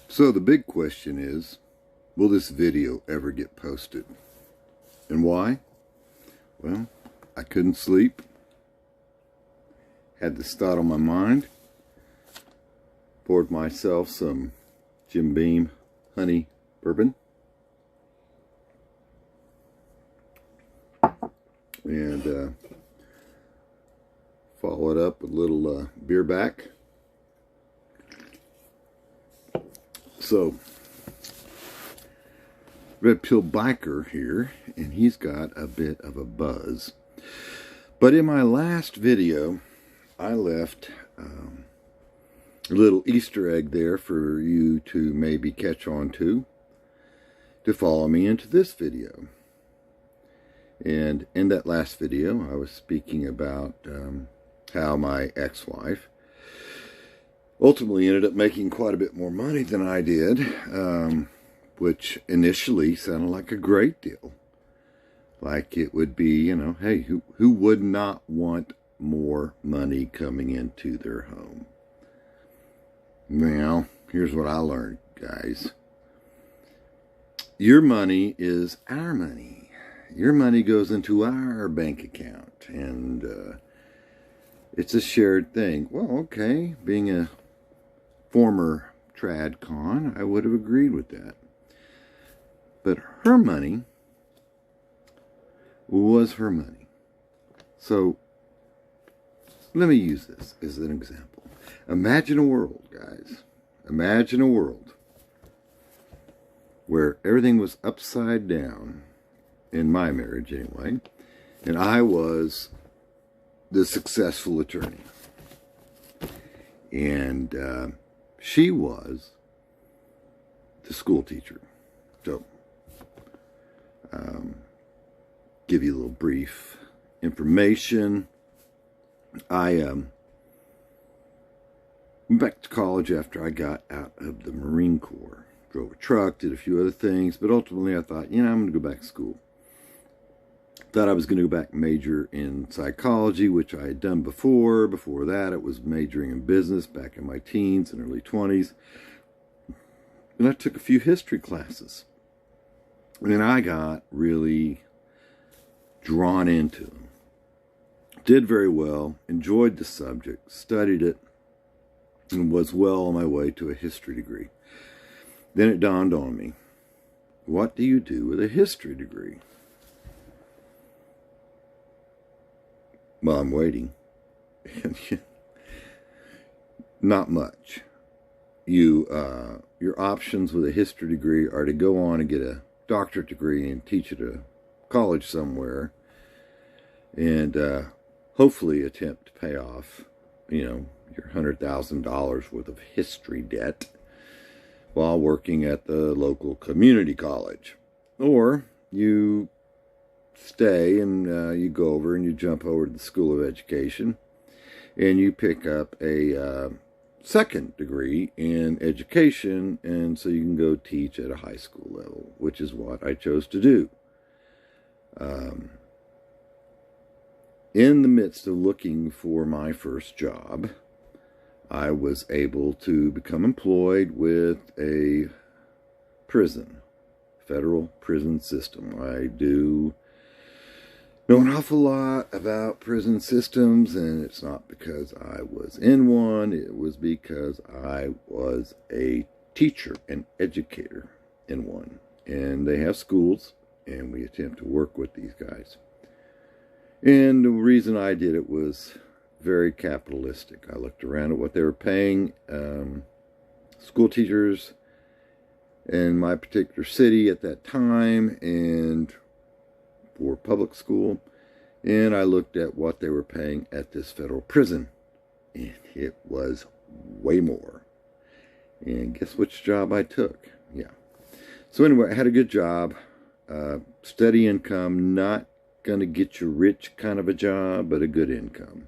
So the big question is, will this video ever get posted? And why? Well, I couldn't sleep. Had this thought on my mind. Poured myself some Jim Beam honey bourbon. And followed up with a little beer back. So, Red Pill Biker here, and he's got a bit of a buzz. But in my last video, I left a little Easter egg there for you to maybe catch on to follow me into this video. And in that last video, I was speaking about how my ex-wife ultimately ended up making quite a bit more money than I did, which initially sounded like a great deal. Like it would be, you know, hey, who would not want more money coming into their home? Well, here's what I learned, guys. Your money is our money. Your money goes into our bank account, and it's a shared thing. Well, okay, being a former trad con, I would have agreed with that. But her money was her money. So, let me use this as an example. Imagine a world, guys. Imagine a world where everything was upside down, in my marriage anyway, and I was the successful attorney. And she was the school teacher. So, give you a little brief information. I went back to college after I got out of the Marine Corps. Drove a truck, did a few other things, but ultimately I thought, you know, I'm going to go back to school. Thought I was going to go back and major in psychology, which I had done before. Before that, it was majoring in business back in my teens and early 20s. And I took a few history classes. And I got really drawn into them. Did very well, enjoyed the subject, studied it, and was well on my way to a history degree. Then it dawned on me, what do you do with a history degree? Well, I'm waiting. Not much. Your options with a history degree are to go on and get a doctorate degree and teach at a college somewhere, and hopefully attempt to pay off, you know, your $100,000 worth of history debt while working at the local community college. Or you stay and you go over and you jump over to the School of Education and you pick up a second degree in education, and so you can go teach at a high school level, which is what I chose to do. In the midst of looking for my first job, I was able to become employed with a prison, federal prison system. I do know an awful lot about prison systems, and it's not because I was in one, it was because I was a teacher and educator in one. And they have schools, and we attempt to work with these guys. And the reason I did it was very capitalistic. I looked around at what they were paying school teachers in my particular city at that time, and for public school, and I looked at what they were paying at this federal prison, and it was way more. And guess which job I took? Yeah. So anyway, I had a good job, steady income, not going to get you rich kind of a job, but a good income.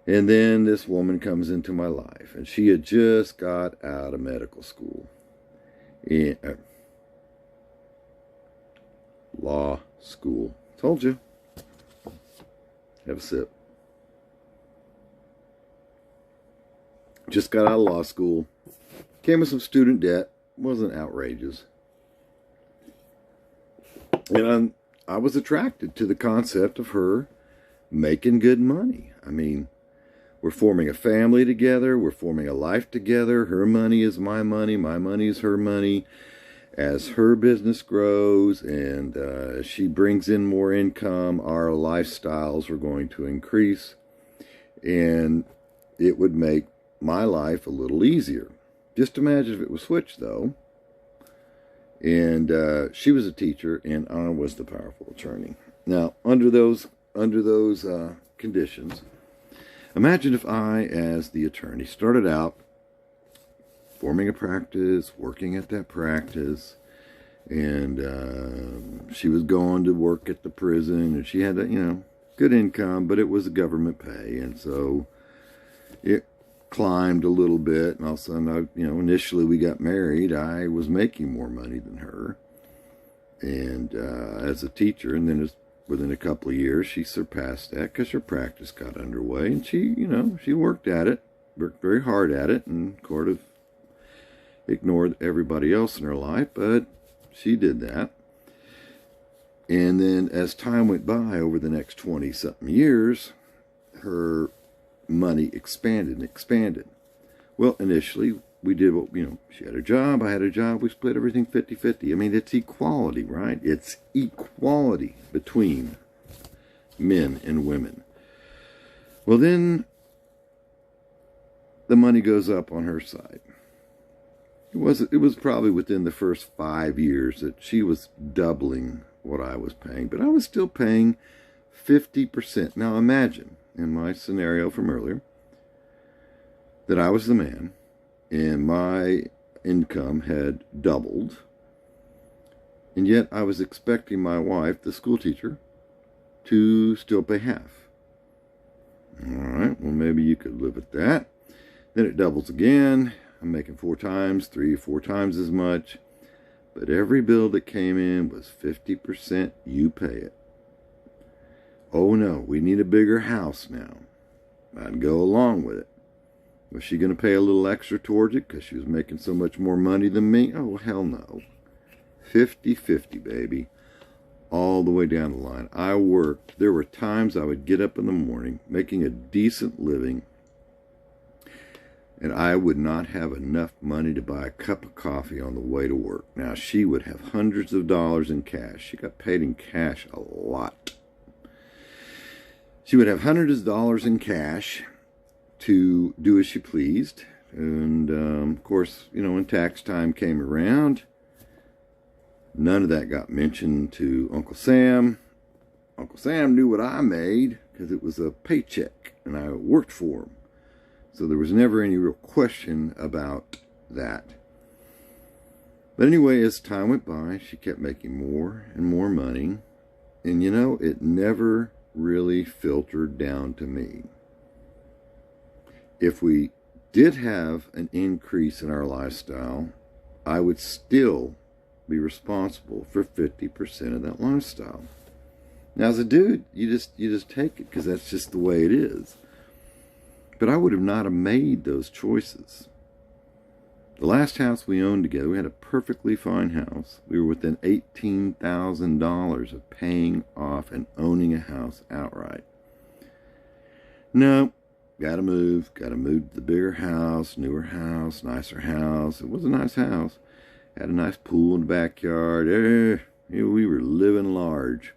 And then this woman comes into my life, and she had just got out of medical school. Law school. Told you. Have a sip. Just got out of law school. Came with some student debt. Wasn't outrageous. And I was attracted to the concept of her making good money. I mean, we're forming a family together. We're forming a life together. Her money is my money. My money is her money. As her business grows and she brings in more income, our lifestyles are going to increase. And it would make my life a little easier. Just imagine if it was switched, though. And she was a teacher, and I was the powerful attorney. Now, under those conditions, imagine if I, as the attorney, started out forming a practice, working at that practice, and she was going to work at the prison, and she had a, good income, but it was a government pay, and so it climbed a little bit, and all of a sudden, initially we got married, I was making more money than her, and as a teacher, and then within a couple of years, she surpassed that because her practice got underway, and she worked at it, worked very hard at it, and sort of ignored everybody else in her life, but she did that. And then as time went by, over the next 20-something years, her money expanded and expanded. Well, initially, we did what, she had a job, I had a job, we split everything 50-50. I mean, it's equality, right? It's equality between men and women. Well, then the money goes up on her side. It was probably within the first 5 years that she was doubling what I was paying, but I was still paying 50%. Now imagine, in my scenario from earlier, that I was the man and my income had doubled, and yet I was expecting my wife, the school teacher, to still pay half. All right, well, maybe you could live with that. Then it doubles again. I'm making 3 or 4 times as much. But every bill that came in was 50%, you pay it. Oh no, we need a bigger house now. I'd go along with it. Was she going to pay a little extra towards it because she was making so much more money than me? Oh, hell no. 50-50, baby. All the way down the line. I worked. There were times I would get up in the morning making a decent living, and I would not have enough money to buy a cup of coffee on the way to work. Now, she would have hundreds of dollars in cash. She got paid in cash a lot. She would have hundreds of dollars in cash to do as she pleased. And, of course, when tax time came around, none of that got mentioned to Uncle Sam. Uncle Sam knew what I made because it was a paycheck, and I worked for him. So there was never any real question about that. But anyway, as time went by, she kept making more and more money. And it never really filtered down to me. If we did have an increase in our lifestyle, I would still be responsible for 50% of that lifestyle. Now, as a dude, you just take it because that's just the way it is. But I would have not have made those choices. The last house we owned together, we had a perfectly fine house. We were within $18,000 of paying off and owning a house outright. No, gotta move to the bigger house, newer house, nicer house. It was a nice house. Had a nice pool in the backyard. We were living large.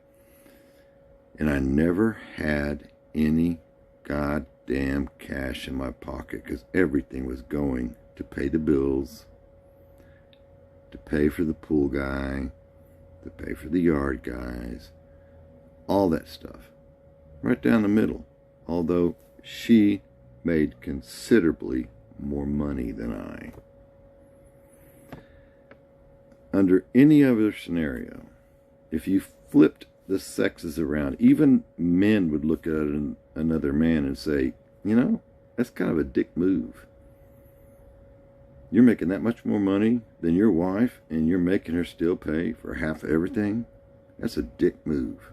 And I never had any goddamn cash in my pocket because everything was going to pay the bills, to pay for the pool guy, to pay for the yard guys, all that stuff. Right down the middle. Although she made considerably more money than I. Under any other scenario, if you flipped the sexes around, even men would look at another man and say, that's kind of a dick move. You're making that much more money than your wife, and you're making her still pay for half of everything? That's a dick move.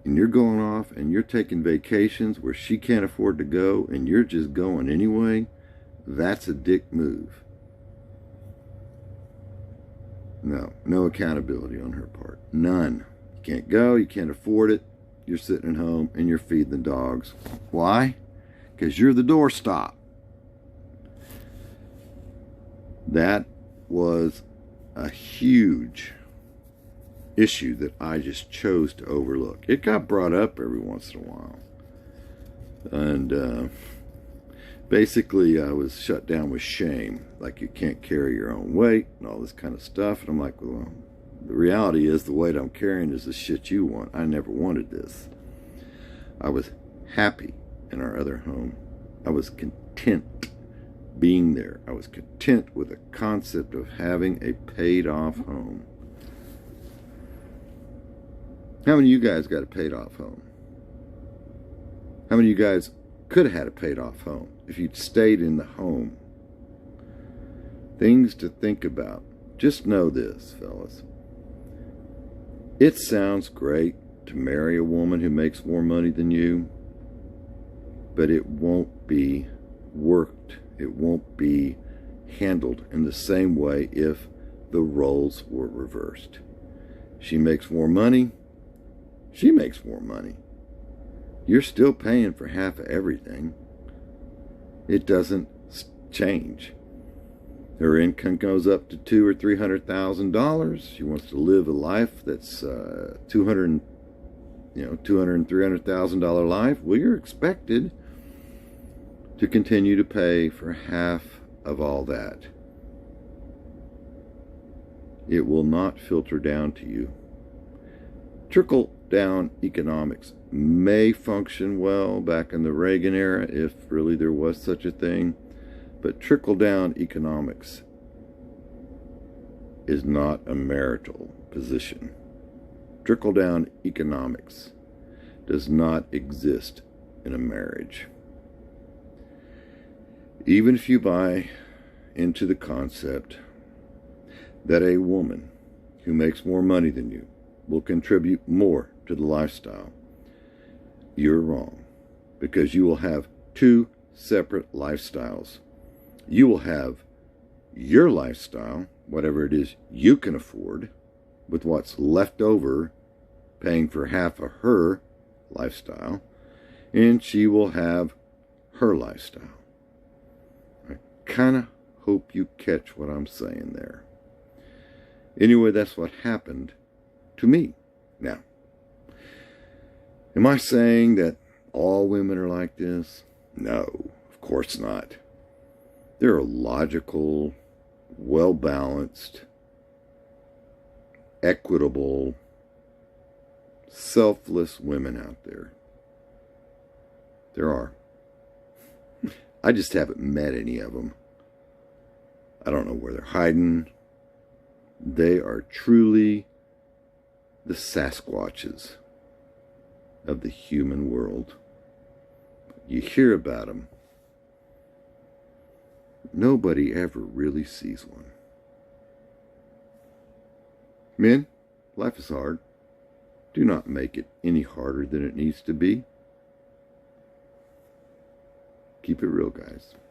And you're going off and you're taking vacations where she can't afford to go, and you're just going anyway? That's a dick move. No accountability on her part. None. You can't go, you can't afford it. You're sitting at home and you're feeding the dogs. Why? Because you're the doorstop. That was a huge issue that I just chose to overlook. It got brought up every once in a while. And basically I was shut down with shame. Like, you can't carry your own weight and all this kind of stuff. And I'm like, well, the reality is the weight I'm carrying is the shit you want. I never wanted this. I was happy in our other home. I was content being there. I was content with the concept of having a paid off home. How many of you guys got a paid off home? How many of you guys could have had a paid off home if you'd stayed in the home? Things to think about. Just know this, fellas. It sounds great to marry a woman who makes more money than you, but it won't be worked. It won't be handled in the same way if the roles were reversed. She makes more money. She makes more money. You're still paying for half of everything. It doesn't change. Her income goes up to $200,000 or $300,000. She wants to live a life that's $200,000 and $300,000 life. Well, you're expected to continue to pay for half of all that. It will not filter down to you. Trickle-down economics may function well back in the Reagan era, if really there was such a thing, but trickle-down economics is not a marital position. Trickle-down economics does not exist in a marriage. Even if you buy into the concept that a woman who makes more money than you will contribute more to the lifestyle, you're wrong, because you will have two separate lifestyles. You will have your lifestyle, whatever it is you can afford, with what's left over paying for half of her lifestyle, and she will have her lifestyle. I kind of hope you catch what I'm saying there. Anyway, that's what happened to me. Now, am I saying that all women are like this? No, of course not. There are logical, well-balanced, equitable, selfless women out there. There are. I just haven't met any of them. I don't know where they're hiding. They are truly the Sasquatches of the human world. You hear about them. Nobody ever really sees one. Men, life is hard. Do not make it any harder than it needs to be. Keep it real, guys.